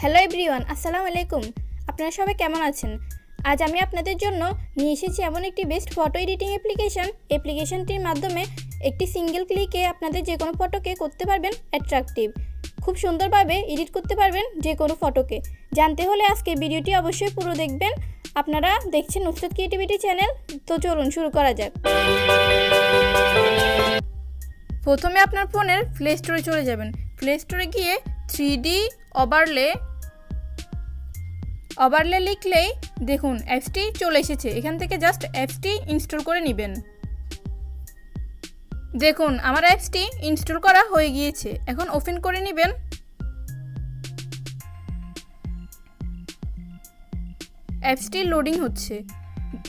Hello everyone, আসসালামু আলাইকুম। আপনারা সবাই কেমন আছেন? আজ আমি আপনাদের জন্য নিয়ে এসেছি এমন একটি বেস্ট ফটো এডিটিং অ্যাপ্লিকেশনটির মাধ্যমে একটি সিঙ্গেল ক্লিকে আপনাদের যে কোনো ফটোকে করতে পারবেন অ্যাট্রাকটিভ। খুব সুন্দরভাবে এডিট করতে পারবেন যে কোনো ফটোকে। জানতে হলে আজকে ভিডিওটি অবশ্যই পুরো দেখবেন। আপনারা দেখছেন নুসরাত ক্রিয়েটিভিটি চ্যানেল, তো চলুন শুরু করা যাক। প্রথমে আপনার ফোনের প্লে স্টোরে চলে যাবেন। প্লে স্টোরে গিয়ে 3D ওভারলে লিখলেই দেখুন অ্যাপসটি চলে এসেছে। এখান থেকে জাস্ট অ্যাপসটি ইনস্টল করে নেবেন। দেখুন আমার অ্যাপসটি ইনস্টল করা হয়ে গিয়েছে। এখন ওপেন করে নেবেন। অ্যাপসটি লোডিং হচ্ছে।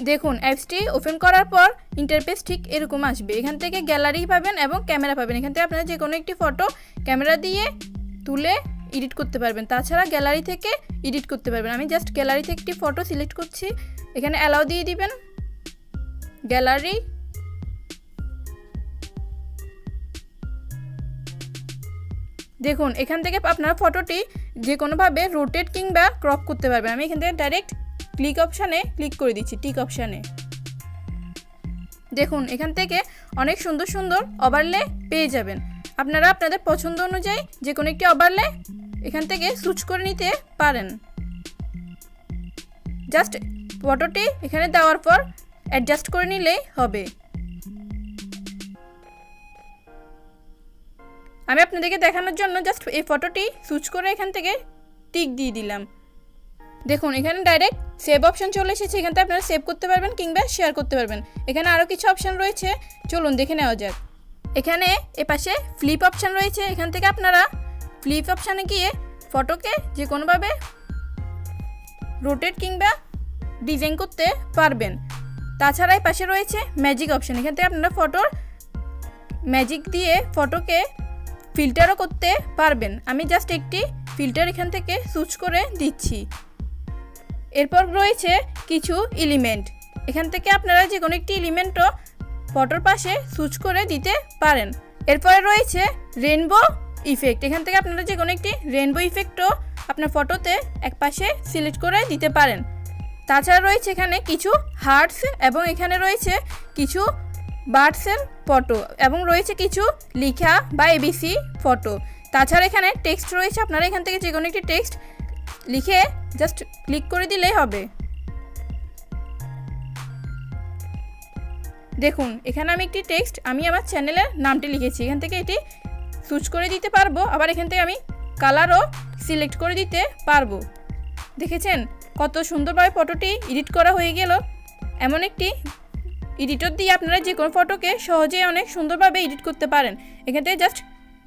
দেখুন অ্যাপসটি ওপেন করার পর ইন্টারফেস ঠিক এরকম আসবে। এখান থেকে গ্যালারি পাবেন এবং ক্যামেরা পাবেন। এখান থেকে আপনারা যে কোনো একটি ফটো ক্যামেরা দিয়ে তুলে এডিট করতে পারবেন। তাছাড়া গ্যালারি থেকে এডিট করতে পারবেন। আমি জাস্ট গ্যালারি থেকে একটি ফটো সিলেক্ট করছি। এখানে অ্যালাউ দিয়ে দিবেন। গ্যালারি, দেখুন এখান থেকে আপনারা ফটোটি যে কোনোভাবে রোটেট কিংবা ক্রপ করতে পারবেন। আমি এখান থেকে ডাইরেক্ট ক্লিক অপশানে ক্লিক করে দিচ্ছি, টিক অপশানে। দেখুন এখান থেকে অনেক সুন্দর সুন্দর ওভারলে পেয়ে যাবেন। আপনারা আপনাদের পছন্দ অনুযায়ী যে কোনো একটি ওভারলে এখান থেকে সুচ করে নিতে পারেন। জাস্ট ফটোটি এখানে দেওয়ার পর অ্যাডজাস্ট করে নিলেই হবে। আমি আপনাদেরকে দেখানোর জন্য জাস্ট এই ফটোটি সুচ করে এখান থেকে টিক দিয়ে দিলাম। দেখুন এখানে ডাইরেক্ট সেভ অপশান চলে এসেছে। এখান থেকে আপনারা সেভ করতে পারবেন কিংবা শেয়ার করতে পারবেন। এখানে আরও কিছু অপশান রয়েছে, চলুন দেখে নেওয়া যাক। এখানে এপাশে ফ্লিপ অপশান রয়েছে। এখান থেকে আপনারা ফ্লিপ অপশানে গিয়ে ফটোকে যে কোনোভাবে রোটেট কিংবা ডিজাইন করতে পারবেন। তাছাড়া এই পাশে রয়েছে ম্যাজিক অপশান। এখান থেকে আপনারা ফটোর ম্যাজিক দিয়ে ফটোকে ফিল্টারও করতে পারবেন। আমি জাস্ট একটি ফিল্টার এখান থেকে চুজ করে দিচ্ছি। এরপর রয়েছে কিছু এলিমেন্ট। এখান থেকে আপনারা যে কোনো একটি এলিমেন্টও ফটোর পাশে চুজ করে দিতে পারেন। এরপরে রয়েছে রেনবো ইফেক্ট। এখান থেকে আপনারা যে কোনো একটি রেনবো ইফেক্টও আপনার ফটোতে এক পাশে সিলেক্ট করে দিতে পারেন। তাছাড়া রয়েছে এখানে কিছু হার্টস এবং এখানে রয়েছে কিছু বার্ডসের ফটো এবং রয়েছে কিছু লেখা বা এবিসি ফটো। তাছাড়া এখানে টেক্সট রয়েছে। আপনারা এখান থেকে যে কোনো একটি টেক্সট লিখে জাস্ট ক্লিক করে দিলেই হবে। দেখুন এখানে আমি একটি টেক্সট, আমি আমার চ্যানেলের নামটি লিখেছি। এখান থেকে এটি সুচ করে দিতে পারবো। আবার এখান থেকে আমি কালারও সিলেক্ট করে দিতে পারবো। দেখেছেন কত সুন্দরভাবে ফটোটি এডিট করা হয়ে গেল। এমন একটি এডিটর দিয়ে আপনারা যে কোনো ফটোকে সহজেই অনেক সুন্দরভাবে এডিট করতে পারেন। এখান থেকে জাস্ট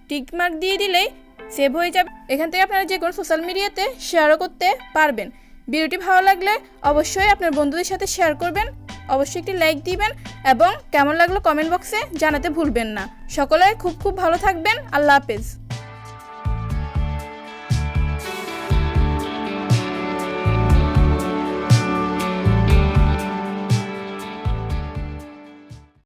টিক মার্ক দিয়ে দিলেই সেভ হয়ে যাবে। এখান থেকে আপনারা যে কোনো সোশ্যাল মিডিয়াতে শেয়ারও করতে পারবেন। ভিডিওটি ভালো লাগলে অবশ্যই আপনার বন্ধুদের সাথে শেয়ার করবেন। অবশ্যই একটি লাইক দিবেন এবং কেমন লাগলো কমেন্ট বক্সে জানাতে ভুলবেন না। সকলে খুব ভালো থাকবেন। আল্লাহ হাফেজ।